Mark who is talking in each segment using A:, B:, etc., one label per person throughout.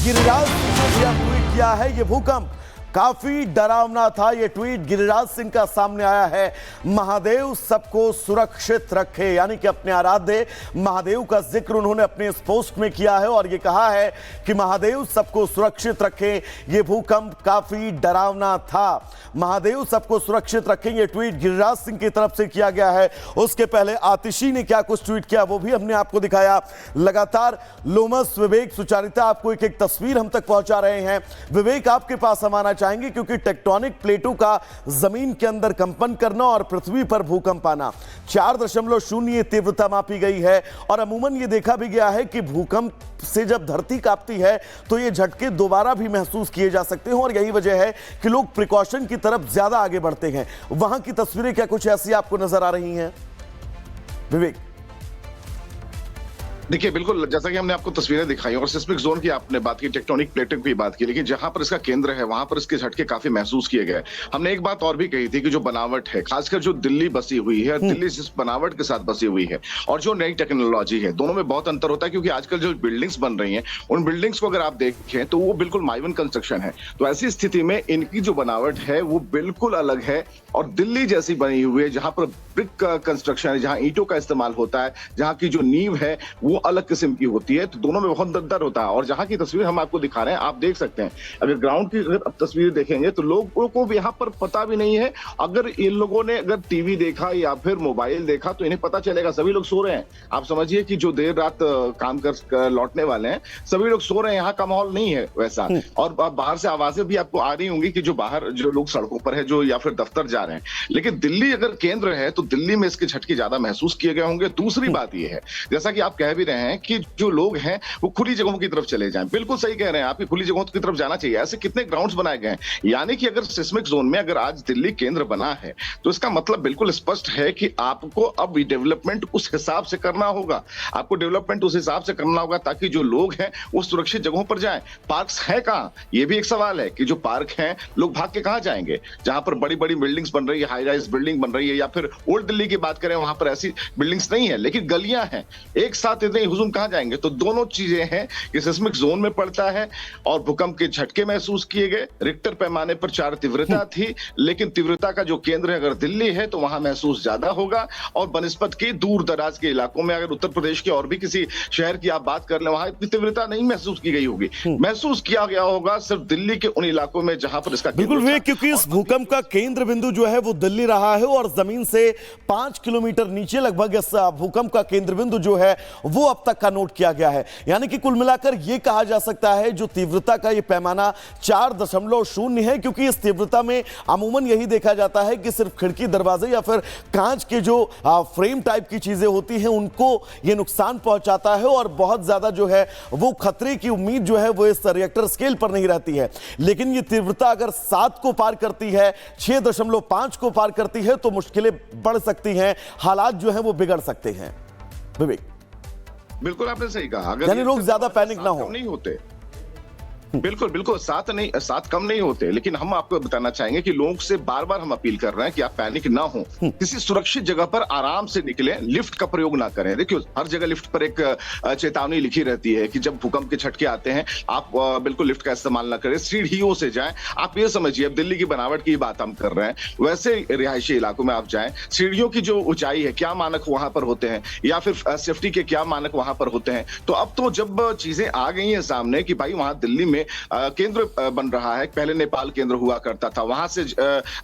A: गिरिराज सिंह ने ट्वीट किया है। ये भूकंप काफी डरावना था। ये ट्वीट गिरिराज सिंह का सामने आया है। महादेव सबको सुरक्षित रखे, यानी कि अपने आराध्य महादेव का जिक्र उन्होंने अपने इस पोस्ट में किया है और ये कहा है कि महादेव सबको सुरक्षित रखें। ये भूकंप काफी डरावना था, महादेव सबको सुरक्षित रखें। ये ट्वीट गिरिराज सिंह की तरफ से किया गया है। उसके पहले आतिशी ने क्या कुछ ट्वीट किया वो भी हमने आपको दिखाया। लगातार लोमस, विवेक, सुचारिता आपको एक एक तस्वीर हम तक पहुंचा रहे हैं। विवेक, आपके पास हम आना चाहेंगे क्योंकि टेक्टोनिक प्लेटों का जमीन के अंदर कंपन करना और पृथ्वी पर भूकंप आना 4.0 तीव्रता मापी गई है। और अमूमन ये देखा भी गया है कि भूकंप से जब धरती कांपती है तो ये झटके दोबारा भी महसूस किए जा सकते हैं और यही वजह है कि लोग प्रिकॉशन की तरफ ज्यादा आगे बढ़ते हैं। वहां की तस्वीरें क्या कुछ ऐसी आपको नजर आ रही हैं विवेक?
B: देखिए, बिल्कुल जैसा कि हमने आपको तस्वीरें दिखाई और सिस्मिक जोन की आपने बात की, टेक्टोनिक प्लेटों की बात की, लेकिन जहां पर इसका केंद्र है वहां पर इसके झटके काफी महसूस किए गए। हमने एक बात और भी कही थी कि जो बनावट है, खासकर जो दिल्ली बसी हुई है, दिल्ली जिस बनावट के साथ बसी हुई है और जो नई टेक्नोलॉजी है, दोनों में बहुत अंतर होता है। क्योंकि आजकल जो बिल्डिंग्स बन रही हैं, उन बिल्डिंग्स को अगर आप देखें तो वो बिल्कुल माइवन कंस्ट्रक्शन है। तो ऐसी स्थिति में इनकी जो बनावट है वो बिल्कुल अलग है और दिल्ली जैसी बनी हुई है जहां पर ब्रिक का कंस्ट्रक्शन है, जहां ईंटों का इस्तेमाल होता है, जहां की जो नींव है वो अलग किस्म की होती है। तो दोनों में बहुत अंतर होता है। और जहां की तस्वीर हम आपको दिखा रहे हैं, आप देख सकते हैं, अगर ग्राउंड की अगर तस्वीर देखेंगे तो लोगों को यहाँ पर पता भी नहीं है। अगर इन लोगों ने अगर टीवी देखा या फिर मोबाइल देखा तो इन्हें पता चलेगा। सभी लोग सो रहे हैं। आप समझिए कि जो देर रात काम कर लौटने वाले हैं, सभी लोग सो रहे हैं। यहाँ का माहौल नहीं है वैसा। और बाहर से आवाजें भी आपको आ रही होंगी कि जो बाहर जो लोग सड़कों पर है, जो या फिर दफ्तर जा रहे हैं। लेकिन दिल्ली अगर केंद्र है तो दिल्ली में इसके झटके ज्यादा महसूस किए गए होंगे। दूसरी बात यह है, जैसा कि आप कह भी रहे हैं कि जो लोग हैं वो खुली जगहों की तरफ चले जाएं। बिल्कुल सही कह रहे हैं, आपकी खुली जगहों की तरफ जाना चाहिए। ऐसे कितने ग्राउंड्स बनाए गए हैं। यानी कि अगर सिस्मिक जोन में अगर आज दिल्ली केंद्र बना है तो इसका मतलब बिल्कुल स्पष्ट है कि आपको अब डेवलपमेंट उस हिसाब से करना होगा। आपको डेवलपमेंट उस हिसाब से करना होगा ताकि जो लोग हैं वो सुरक्षित जगहों पर जाएं। पार्क्स हैं कहां, यह भी एक सवाल है कि जो पार्क हैं लोग भाग के कहां जाएंगे। जहां पर बड़ी बड़ी बिल्डिंग्स बन रही है, हाई राइज बिल्डिंग बन रही है, या फिर ओल्ड दिल्ली की बात करें वहां पर ऐसी बिल्डिंग्स नहीं है लेकिन गलियां हैं। एक साथ इतने हुजूम कहां जाएंगे। तो दोनों चीजें हैं कि सिस्मिक जोन में पड़ता है और भूकंप के झटके महसूस किए गए। रिक्टर पैमाने पर 4 तीव्रता थी, लेकिन तीव्रता का जो केंद्र है अगर दिल्ली है तो वहां महसूस ज्यादा होगा। और बनिस्बत के दूर दराज के इलाकों में, अगर उत्तर प्रदेश के और भी किसी शहर की आप बात कर लें, वहां इतनी तीव्रता नहीं महसूस की गई होगी। महसूस किया गया होगा सिर्फ दिल्ली के उन इलाकों में जहां पर इसका
A: बिल्कुल वे, क्योंकि इस भूकंप का केंद्र बिंदु जो है वो दिल्ली रहा है और जमीन से 5 किलोमीटर नीचे लगभग इस भूकंप का केंद्र बिंदु जो है वो अब तक का नोट किया गया है। यानी कि कुल मिलाकर यह कहा जा सकता है जो तीव्रता का यह पैमाना 4.0 है, क्योंकि इस तीव्रता में अमूमन यही देखा जाता है कि सिर्फ खिड़की, दरवाजे या फिर कांच के जो फ्रेम टाइप की चीजें होती हैं उनको यह नुकसान पहुंचाता है और बहुत ज्यादा जो है वो खतरे की उम्मीद जो है वो इस रिएक्टर स्केल पर नहीं रहती है। लेकिन यह तीव्रता अगर 7 को पार करती है, 6.5 को पार करती है तो मुश्किलें बढ़ सकती हैं, हालात जो है वो बिगड़ सकते हैं। विवेक,
B: बिल्कुल आपने सही कहा। अगर
A: यानी लोग ज्यादा पैनिक ना हो।
B: नहीं होते, बिल्कुल बिल्कुल साथ कम नहीं होते। लेकिन हम आपको बताना चाहेंगे कि लोगों से बार बार हम अपील कर रहे हैं कि आप पैनिक ना हो, किसी सुरक्षित जगह पर आराम से निकलें, लिफ्ट का प्रयोग ना करें। देखिए, हर जगह लिफ्ट पर एक चेतावनी लिखी रहती है कि जब भूकंप के झटके आते हैं आप बिल्कुल लिफ्ट का इस्तेमाल ना करें, सीढ़ियों से जाएं। आप ये समझिए, अब दिल्ली की बनावट की बात हम कर रहे हैं, वैसे रिहायशी इलाकों में आप जाएं, सीढ़ियों की जो ऊंचाई है, क्या मानक वहां पर होते हैं, या फिर सेफ्टी के क्या मानक वहां पर होते हैं। तो अब तो जब चीजें आ गई हैं सामने कि भाई वहां दिल्ली में केंद्र बन रहा है, पहले नेपाल केंद्र हुआ करता था, वहां से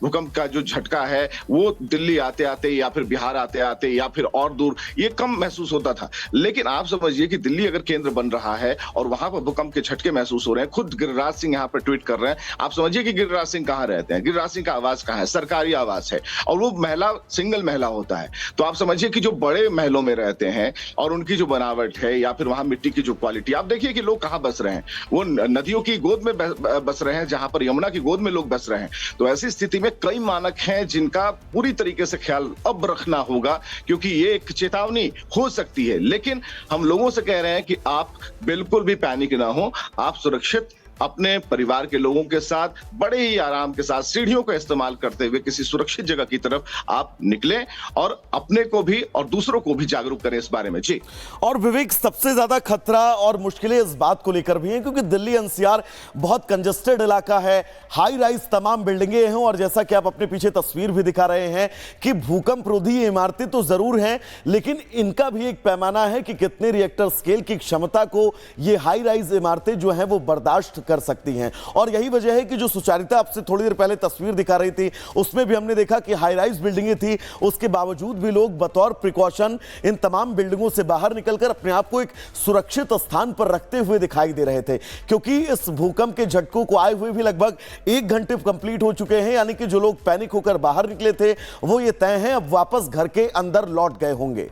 B: भूकंप का जो झटका है वो दिल्ली आते आते या फिर बिहार आते आते या फिर और दूर ये कम महसूस होता था। लेकिन आप समझिए कि दिल्ली अगर केंद्र बन रहा है और वहां पर भूकंप के झटके महसूस हो रहे हैं, खुद गिरिराज सिंह यहां पर ट्वीट कर रहे हैं। आप समझिए कि गिरिराज सिंह कहां रहते हैं, गिरिराज सिंह का आवास कहां है, सरकारी आवास है और वो महिला सिंगल महिला होता है। तो आप समझिए कि जो बड़े महलों में रहते हैं और उनकी जो बनावट है या फिर वहां मिट्टी की जो क्वालिटी, आप देखिए कि लोग कहां बस रहे हैं, वो नदियों की गोद में बस रहे हैं, जहां पर यमुना की गोद में लोग बस रहे हैं। तो ऐसी स्थिति में कई मानक हैं जिनका पूरी तरीके से ख्याल अब रखना होगा, क्योंकि ये एक चेतावनी हो सकती है। लेकिन हम लोगों से कह रहे हैं कि आप बिल्कुल भी पैनिक ना हो, आप सुरक्षित अपने परिवार के लोगों के साथ बड़े ही आराम के साथ सीढ़ियों का इस्तेमाल करते हुए किसी सुरक्षित जगह की तरफ आप निकलें और अपने को भी और दूसरों को भी जागरूक करें इस बारे में। जी।
A: और विवेक, सबसे ज्यादा खतरा और मुश्किलें इस बात को लेकर भी हैं क्योंकि दिल्ली एनसीआर बहुत कंजेस्टेड इलाका है, हाई राइज तमाम बिल्डिंगें हैं और जैसा कि आप अपने पीछे तस्वीर भी दिखा रहे हैं कि भूकंप रोधी इमारतें तो जरूर हैं, लेकिन इनका भी एक पैमाना है कि कितने रिएक्टर स्केल की क्षमता को ये हाई राइज इमारतें जो हैं वो बर्दाश्त कर सकती हैं। और यही वजह है कि जो सुचारिता आपसे थोड़ी देर पहले तस्वीर दिखा रही थी उसमें भी हमने देखा कि हाई राइज बिल्डिंगें थी, उसके बावजूद भी लोग बतौर प्रिकॉशन इन तमाम बिल्डिंगों से बाहर निकलकर अपने आप को एक सुरक्षित स्थान पर रखते हुए दिखाई दे रहे थे, क्योंकि इस भूकंप के झटकों को आए हुए भी लगभग 1 घंटे कंप्लीट हो चुके हैं। यानी कि जो लोग पैनिक होकर बाहर निकले थे वो ये तय है अब वापस घर के अंदर लौट गए होंगे।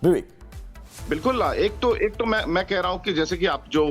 A: विवेक।
B: बिल्कुल। एक तो मैं कह रहा हूं कि जैसे कि आप जो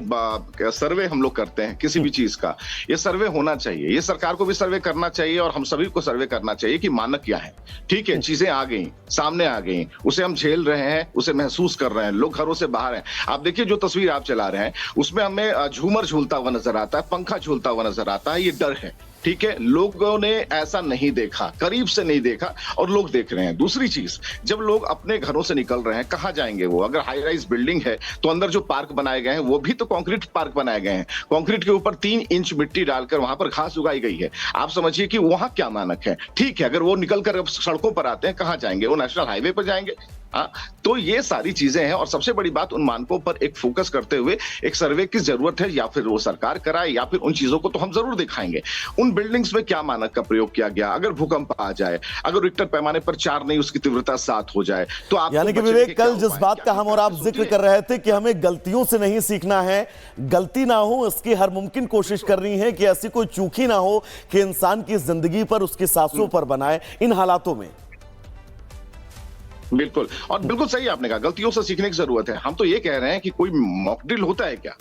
B: सर्वे हम लोग करते हैं किसी भी चीज का, ये सर्वे होना चाहिए, ये सरकार को भी सर्वे करना चाहिए और हम सभी को सर्वे करना चाहिए कि मानक क्या है। ठीक है, चीजें आ गई, सामने आ गई, उसे हम झेल रहे हैं, उसे महसूस कर रहे हैं, लोग घरों से बाहर हैं। आप देखिए जो तस्वीर आप चला रहे हैं उसमें हमें झूमर झूलता हुआ नजर आता है, पंखा झूलता हुआ नजर आता है, ये डर है। ठीक है, लोगों ने ऐसा नहीं देखा, करीब से नहीं देखा और लोग देख रहे हैं। दूसरी चीज, जब लोग अपने घरों से निकल रहे हैं कहां जाएंगे वो? अगर हाई राइज बिल्डिंग है तो अंदर जो पार्क बनाए गए हैं वो भी तो कंक्रीट पार्क बनाए गए हैं, कंक्रीट के ऊपर 3 इंच मिट्टी डालकर वहां पर घास उगाई गई है। आप समझिए कि वहां क्या मानक है। ठीक है, अगर वो निकलकर अब सड़कों पर आते हैं कहां जाएंगे? वो नेशनल हाईवे पर जाएंगे। तो ये सारी चीजें हैं और सबसे बड़ी बात, उन मानकों पर एक फोकस करते हुए एक सर्वे की जरूरत है, या फिर वो सरकार कराए या फिर उन चीजों को तो हम जरूर दिखाएंगे। उन बिल्डिंग्स में क्या मानक का प्रयोग किया गया, अगर भूकंप आ जाए, अगर रिक्टर पैमाने पर 4 नहीं उसकी तीव्रता 7 हो जाए तो आप,
A: यानी कि विवेक, कल जिस बात का हम और आप जिक्र कर रहे थे कि हमें गलतियों से नहीं सीखना है, गलती ना हो इसकी हर मुमकिन कोशिश करनी है कि ऐसी कोई चूक ही ना हो कि इंसान की जिंदगी पर, उसकी सांसों पर बनाए इन हालातों में।
B: बिल्कुल, और बिल्कुल सही आपने कहा, गलतियों से सीखने की जरूरत है। हम तो ये कह रहे हैं कि कोई मॉक ड्रिल होता है क्या?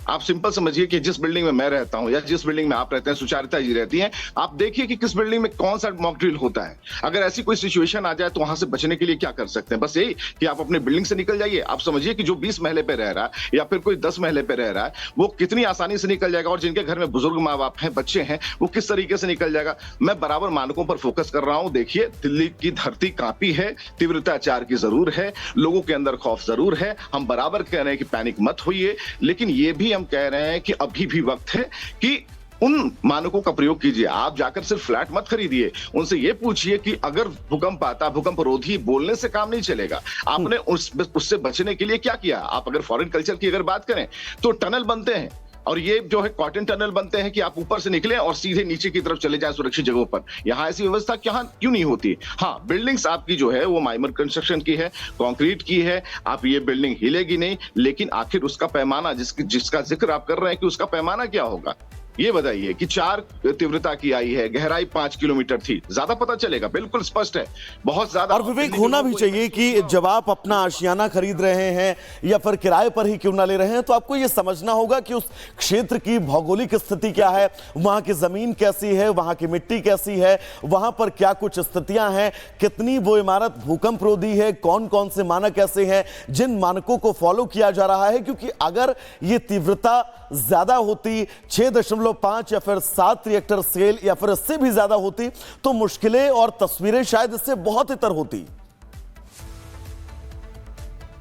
B: आप सिंपल समझिए कि जिस बिल्डिंग में मैं रहता हूं या जिस बिल्डिंग में आप रहते हैं, सुचारिता जी रहती हैं, आप देखिए कि किस बिल्डिंग में कौन सा मॉक ड्रिल होता है। अगर ऐसी कोई सिचुएशन आ जाए तो वहां से बचने के लिए क्या कर सकते हैं? बस यही कि आप अपने बिल्डिंग से निकल जाइए। आप समझिए कि जो 20 महले पे रह रहा है या फिर कोई 10 महले पे रह रहा है वो कितनी आसानी से निकल जाएगा, और जिनके घर में बुजुर्ग माँ बाप हैं, बच्चे हैं, वो किस तरीके से निकल जाएगा। मैं बराबर मानकों पर फोकस कर रहा हूं। देखिए, दिल्ली की धरती कांपी है, तीव्रता 4 की जरूर है, लोगों के अंदर खौफ जरूर है। हम बराबर कह रहे हैं कि पैनिक मत होइए, लेकिन ये भी हम कह रहे हैं कि अभी भी वक्त है कि उन मानकों का प्रयोग कीजिए। आप जाकर सिर्फ फ्लैट मत खरीदिए, उनसे ये पूछिए कि अगर भूकंप आता, भूकंप रोधी बोलने से काम नहीं चलेगा। आपने उससे बचने के लिए क्या किया? आप अगर फॉरेन कल्चर की अगर बात करें तो टनल बनते हैं, और ये जो है कॉटन टनल बनते हैं कि आप ऊपर से निकलें और सीधे नीचे की तरफ चले जाएं सुरक्षित जगहों पर। यहाँ ऐसी व्यवस्था क्यों नहीं होती? हाँ, बिल्डिंग्स आपकी जो है वो माइनर कंस्ट्रक्शन की है, कंक्रीट की है, आप ये बिल्डिंग हिलेगी नहीं, लेकिन आखिर उसका पैमाना जिसका जिक्र आप कर रहे हैं कि उसका पैमाना क्या होगा, ये बताइए कि 4 तीव्रता की आई है, गहराई 5 किलोमीटर थी, ज्यादा पता चलेगा, बिल्कुल स्पष्ट है, बहुत ज्यादा।
A: और विवेक, होना भी चाहिए कि जब आप अपना आशियाना खरीद रहे हैं या फिर किराए पर ही क्यों ना ले रहे हैं, तो आपको यह समझना होगा कि उस क्षेत्र की भौगोलिक स्थिति क्या है, वहां की जमीन कैसी है, वहां की मिट्टी कैसी है, वहां पर क्या कुछ स्थितियां हैं, कितनी वो इमारत भूकंप रोधी है, कौन कौन से मानक ऐसे हैं जिन मानकों को फॉलो किया जा रहा है। क्योंकि अगर ये तीव्रता ज्यादा होती, 6.5 या फिर 7 रिएक्टर स्केल या फिर इससे भी ज्यादा होती, तो मुश्किलें और तस्वीरें शायद इससे बहुत इतर होती।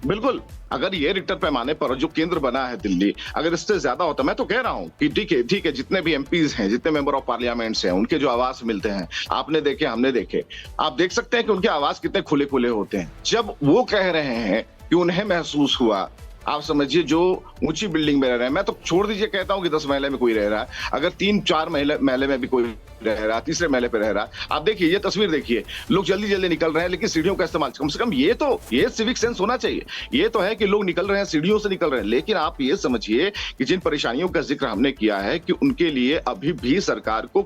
B: बिल्कुल, अगर ये रिक्टर पैमाने पर जो केंद्र बना है दिल्ली, अगर इससे ज्यादा होता, मैं तो कह रहा हूं कि ठीक है, जितने भी एमपीज हैं, जितने मेंबर ऑफ पार्लियामेंट्स हैं, उनके जो आवास मिलते हैं, आपने देखे, हमने देखे, आप देख सकते हैं कि उनके आवास कितने खुले खुले होते हैं। जब वो कह रहे हैं कि उन्हें महसूस हुआ, आप समझिए जो ऊंची बिल्डिंग में रह रहे हैं, मैं तो छोड़ दीजिए, कहता हूं कि 10 महले में कोई रह रहा है, अगर 3-4 महले में भी कोई रह रहा है, तीसरे महले पे रह रहा है, आप देखिए ये तस्वीर देखिए, लोग जल्दी जल्दी निकल रहे हैं, लेकिन सीढ़ियों का इस्तेमाल कम से कम ये सिविक सेंस होना चाहिए। ये तो है कि लोग निकल रहे हैं, सीढ़ियों से निकल रहे हैं, लेकिन आप ये समझिए कि जिन परेशानियों का जिक्र हमने किया है कि उनके लिए अभी भी सरकार को